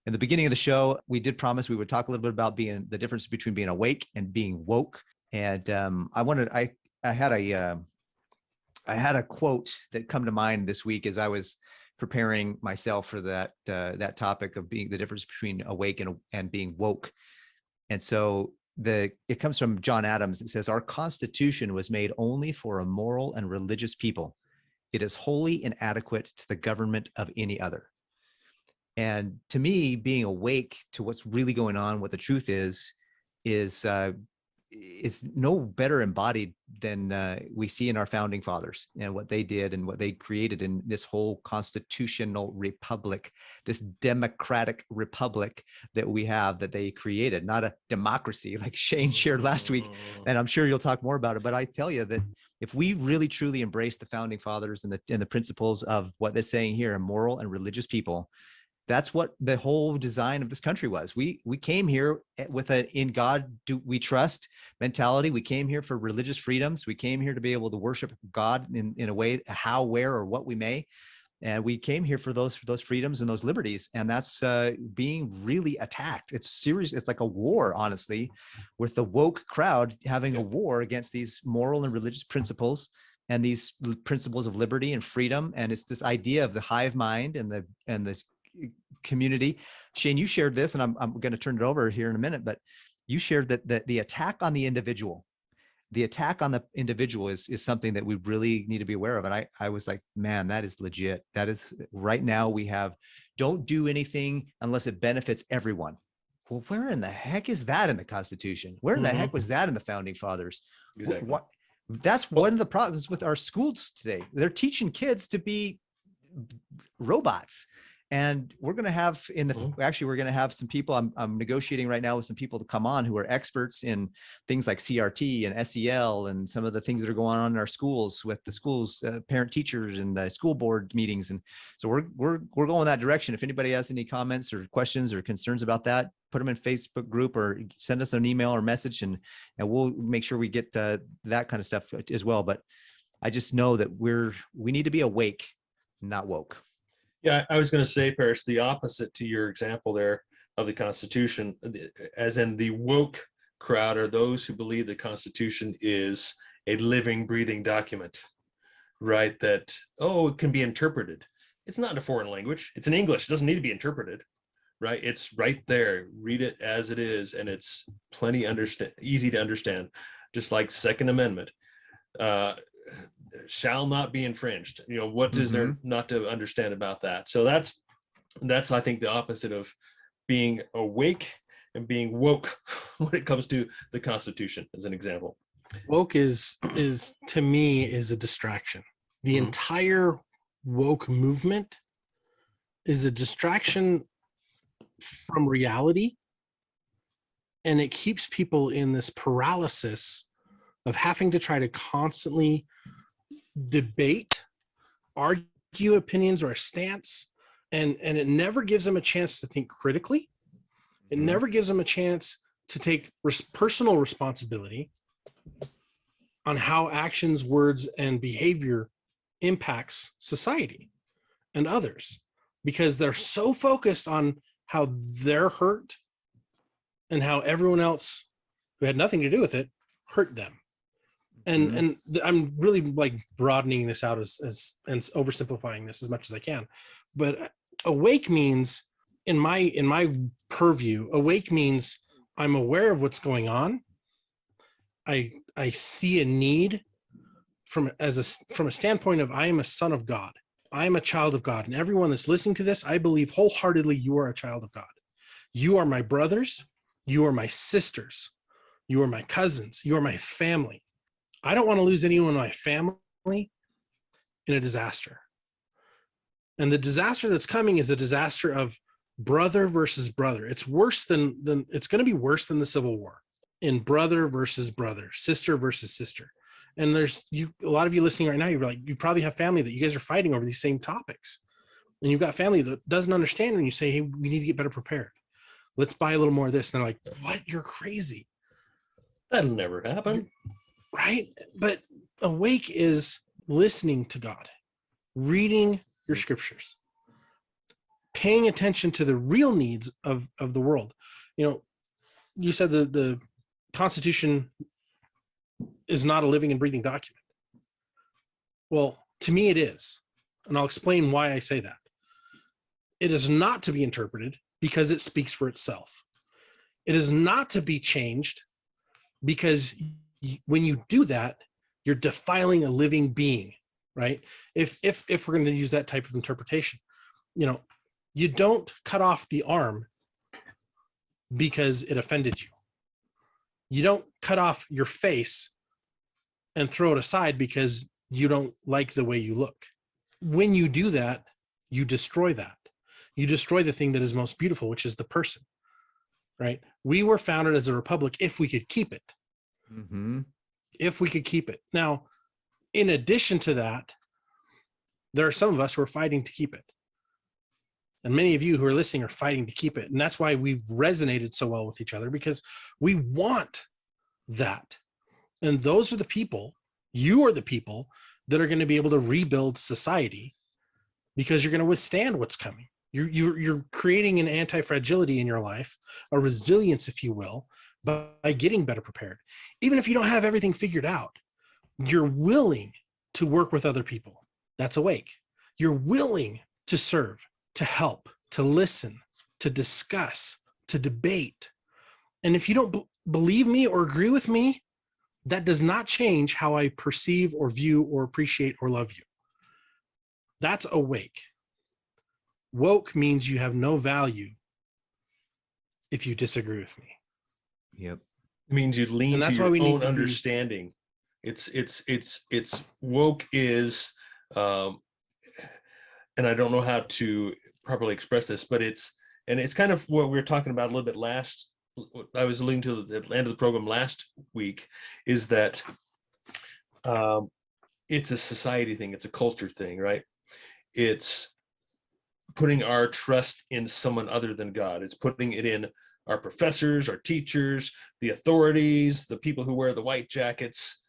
In the beginning of the show, we did promise we would talk a little bit about being the difference between being awake and being woke. And I had a quote that come to mind this week as I was preparing myself for that topic of being the difference between awake and being woke. And so it comes from John Adams. It says, "Our Constitution was made only for a moral and religious people. It is wholly inadequate to the government of any other." And to me, being awake to what's really going on, what the truth is no better embodied than we see in our founding fathers and what they did and what they created in this whole constitutional republic, this democratic republic that we have, that they created, not a democracy like Shane shared last week. And I'm sure you'll talk more about it, but I tell you that if we really truly embrace the founding fathers and the principles of what they're saying here, a moral and religious people, that's what the whole design of this country was. We came here with an "in God do we trust" mentality. We came here for religious freedoms. We came here to be able to worship God in a way, how, where, or what we may. And we came here for those freedoms and those liberties. And that's being really attacked. It's serious. It's like a war, honestly, with the woke crowd having a war against these moral and religious principles and these principles of liberty and freedom. And it's this idea of the hive mind and the community. Shane, you shared this, and I'm going to turn it over here in a minute, but you shared that the attack on the individual is something that we really need to be aware of. And I was like, man, that is legit. That is right now we have, don't do anything unless it benefits everyone. Well, where in the heck is that in the Constitution? Where in the heck was that in the founding fathers? Exactly. That's one of the problems with our schools today. They're teaching kids to be robots. And we're going to have we're going to have some people, I'm negotiating right now with some people to come on who are experts in things like CRT and SEL and some of the things that are going on in our schools with the schools, parent teachers and the school board meetings. And so we're going that direction. If anybody has any comments or questions or concerns about that, put them in Facebook group or send us an email or message, and we'll make sure we get that kind of stuff as well. But I just know that we need to be awake, not woke. Yeah, I was going to say, Paris, the opposite to your example there of the Constitution, as in the woke crowd are those who believe the Constitution is a living, breathing document, right? That, it can be interpreted. It's not in a foreign language. It's in English. It doesn't need to be interpreted, right? It's right there. Read it as it is, and it's easy to understand, just like Second Amendment. Shall not be infringed. What is there not to understand about that? So that's I think the opposite of being awake and being woke when it comes to the Constitution, as an example. Woke is to me is a distraction. The entire woke movement is a distraction from reality, and it keeps people in this paralysis of having to try to constantly debate, argue opinions or a stance, and it never gives them a chance to think critically. It never gives them a chance to take personal responsibility on how actions, words, and behavior impacts society and others, because they're so focused on how they're hurt and how everyone else who had nothing to do with it hurt them. And I'm really like broadening this out as and oversimplifying this as much as I can. But awake means, in my purview, awake means I'm aware of what's going on. I see a need from a standpoint of, I am a son of God. I am a child of God. And everyone that's listening to this, I believe wholeheartedly you are a child of God. You are my brothers. You are my sisters. You are my cousins. You are my family. I don't want to lose anyone in my family in a disaster. And the disaster that's coming is a disaster of brother versus brother. It's worse than it's going to be worse than the Civil War, in brother versus brother, sister versus sister. And a lot of you listening right now, you probably have family that you guys are fighting over these same topics. And you've got family that doesn't understand when you say, hey, we need to get better prepared. Let's buy a little more of this. And they're like, what? You're crazy. That'll never happen. Right? But awake is listening to God, reading your scriptures, paying attention to the real needs of the world. You know, you said the Constitution is not a living and breathing document. Well, to me it is. And I'll explain why I say that. It is not to be interpreted because it speaks for itself. It is not to be changed because when you do that, you're defiling a living being, right? If we're going to use that type of interpretation, you know, you don't cut off the arm because it offended you. You don't cut off your face and throw it aside because you don't like the way you look. When you do that, you destroy that. You destroy the thing that is most beautiful, which is the person, right? We were founded as a republic if we could keep it. Mm-hmm. If we could keep it. Now, in addition to that, there are some of us who are fighting to keep it. And many of you who are listening are fighting to keep it. And that's why we've resonated so well with each other, because we want that. And those are the people, you are the people that are going to be able to rebuild society, because you're going to withstand what's coming. You're creating an anti-fragility in your life, a resilience, if you will, by getting better prepared. Even if you don't have everything figured out, you're willing to work with other people. That's awake. You're willing to serve, to help, to listen, to discuss, to debate. And if you don't believe me or agree with me, that does not change how I perceive or view or appreciate or love you. That's awake. Woke means you have no value if you disagree with me. Yep. It means you lean to your own understanding. It's woke is, and I don't know how to properly express this, but it's kind of what we were talking about a little bit last. I was alluding to at the end of the program last week, is that it's a society thing. It's a culture thing, right? It's putting our trust in someone other than God. It's putting it in our professors, our teachers, the authorities, the people who wear the white jackets.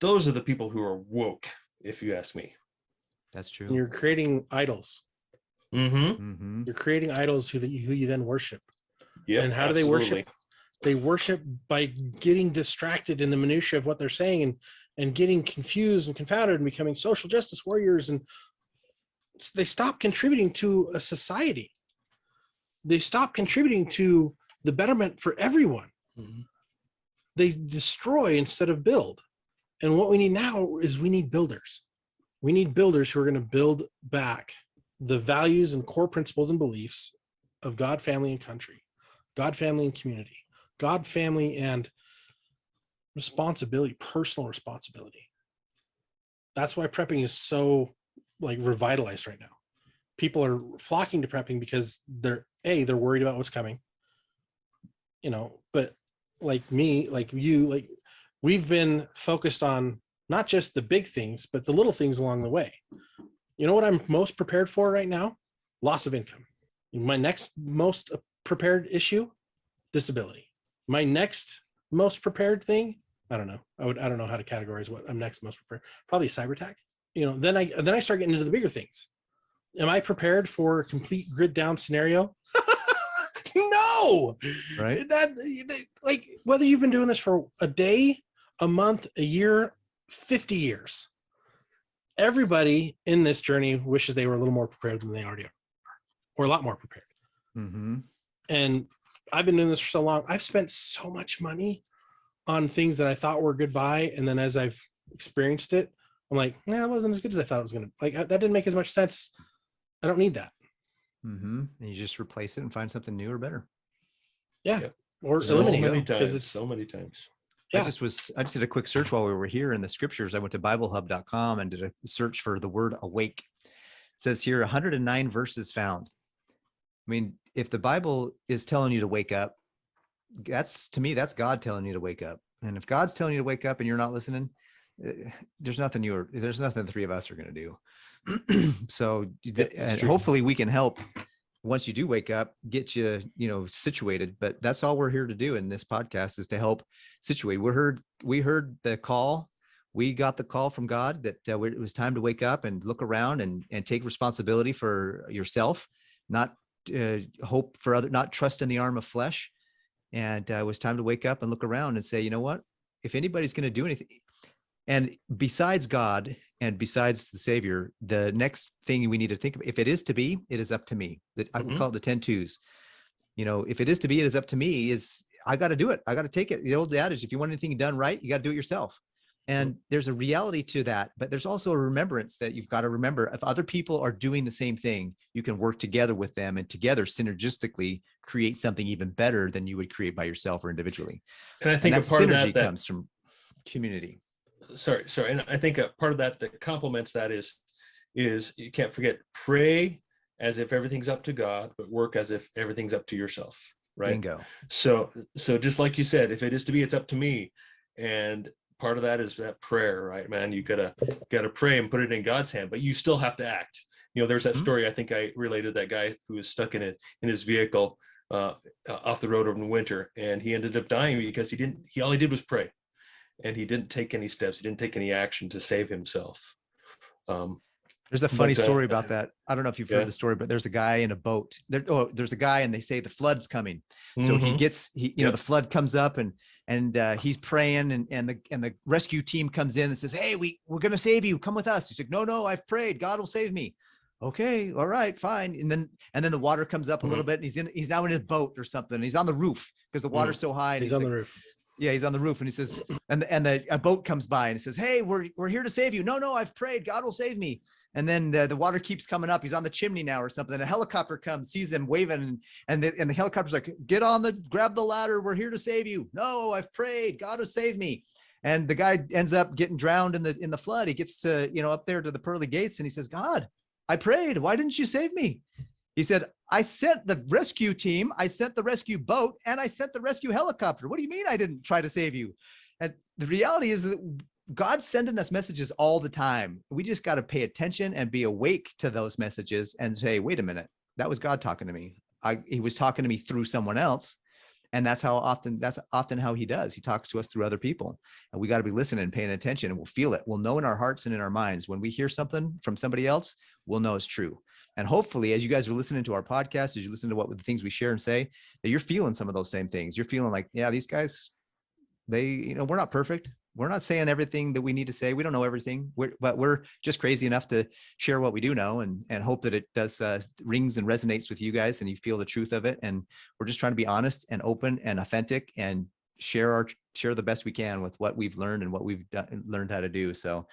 Those are the people who are woke, if you ask me. That's true. And you're creating idols. Mm-hmm. Mm-hmm. You're creating idols who you then worship. Yeah. And how do they worship? They worship by getting distracted in the minutia of what they're saying and getting confused and confounded and becoming social justice warriors. And they stop contributing to a society. They stop contributing to the betterment for everyone. Mm-hmm. They destroy instead of build. And what we need now is we need builders. We need builders who are going to build back the values and core principles and beliefs of God, family, and country, God, family, and community, God, family, and responsibility, personal responsibility. That's why prepping is so revitalized right now. People are flocking to prepping because they're worried about what's coming, but like me, like you, we've been focused on not just the big things, but the little things along the way. You know what I'm most prepared for right now? Loss of income. My next most prepared issue, disability. My next most prepared thing, I don't know. I don't know how to categorize what I'm next most prepared. Probably cyber attack. Then I start getting into the bigger things. Am I prepared for a complete grid down scenario? No. Right. That whether you've been doing this for a day, a month, a year, 50 years, everybody in this journey wishes they were a little more prepared than they already are, or a lot more prepared. Mm-hmm. And I've been doing this for so long. I've spent so much money on things that I thought were goodbye, and then as I've experienced it, I'm like, nah, it wasn't as good as I thought it was going to. That didn't make as much sense. I don't need that. Mm-hmm. And you just replace it and find something new or better. Yeah. Yep. Or So eliminate many it, times. it's So many times. Yeah. I just did a quick search while we were here in the scriptures. I went to BibleHub.com and did a search for the word awake. It says here 109 verses found. I mean, if the Bible is telling you to wake up, that's God telling you to wake up. And if God's telling you to wake up and you're not listening, there's nothing the three of us are going to do. So and hopefully we can help once you do wake up, get you, situated. But that's all we're here to do in this podcast, is to help situate. We heard the call. We got the call from God that it was time to wake up and look around and take responsibility for yourself, not hope for other, not trust in the arm of flesh. And it was time to wake up and look around and say, you know what, if anybody's going to do anything, and besides God and besides the Savior, the next thing we need to think of, if it is to be, it is up to me. That I would call it the 10 twos. You know, if it is to be, it is up to me, is I got to do it. I got to take it. The old adage, if you want anything done right, you got to do it yourself. And there's a reality to that, but there's also a remembrance that you've got to remember, if other people are doing the same thing, you can work together with them and together synergistically create something even better than you would create by yourself or individually. And I think that a part of synergy that comes from community. Sorry. And I think a part of that complements that is you can't forget, pray as if everything's up to God, but work as if everything's up to yourself. Right. Bingo. So just like you said, if it is to be, it's up to me. And part of that is that prayer, right, man? You gotta pray and put it in God's hand, but you still have to act. You know, there's that story, I think I related, that guy who was stuck in his vehicle off the road over the winter, and he ended up dying because all he did was pray, and he didn't take any steps. He didn't take any action to save himself. There's a funny story about that. I don't know if you've heard the story, but there's a guy in a boat. There's a guy, and they say the flood's coming. So he the flood comes up, and he's praying, and the rescue team comes in and says, "Hey, we're gonna save you. Come with us." He's like, "No, I've prayed. God will save me." Okay, all right, fine. And then the water comes up a little bit, and he's now in his boat or something. He's on the roof because the water's so high. And he's on the roof. Yeah, he's on the roof, and he says, a boat comes by and it says, "Hey, we're here to save you." No, I've prayed. God will save me. And then the water keeps coming up. He's on the chimney now or something. And a helicopter comes, sees him waving, and the helicopter's like, grab the ladder. We're here to save you. No, I've prayed. God will save me. And the guy ends up getting drowned in the flood. He gets to, up there to the pearly gates, and he says, "God, I prayed. Why didn't you save me?" He said, "I sent the rescue team, I sent the rescue boat, and I sent the rescue helicopter. What do you mean I didn't try to save you?" And the reality is that God's sending us messages all the time. We just got to pay attention and be awake to those messages and say, wait a minute, that was God talking to me. He was talking to me through someone else. And that's often how he does. He talks to us through other people. And we got to be listening and paying attention, and we'll feel it. We'll know in our hearts and in our minds when we hear something from somebody else, we'll know it's true. And hopefully, as you guys are listening to our podcast, as you listen to the things we share and say, that you're feeling some of those same things. You're feeling like, yeah, these guys, we're not perfect. We're not saying everything that we need to say. We don't know everything, but we're just crazy enough to share what we do know, and hope that it does rings and resonates with you guys, and you feel the truth of it. And we're just trying to be honest and open and authentic, and share the best we can with what we've learned and what we've learned how to do. So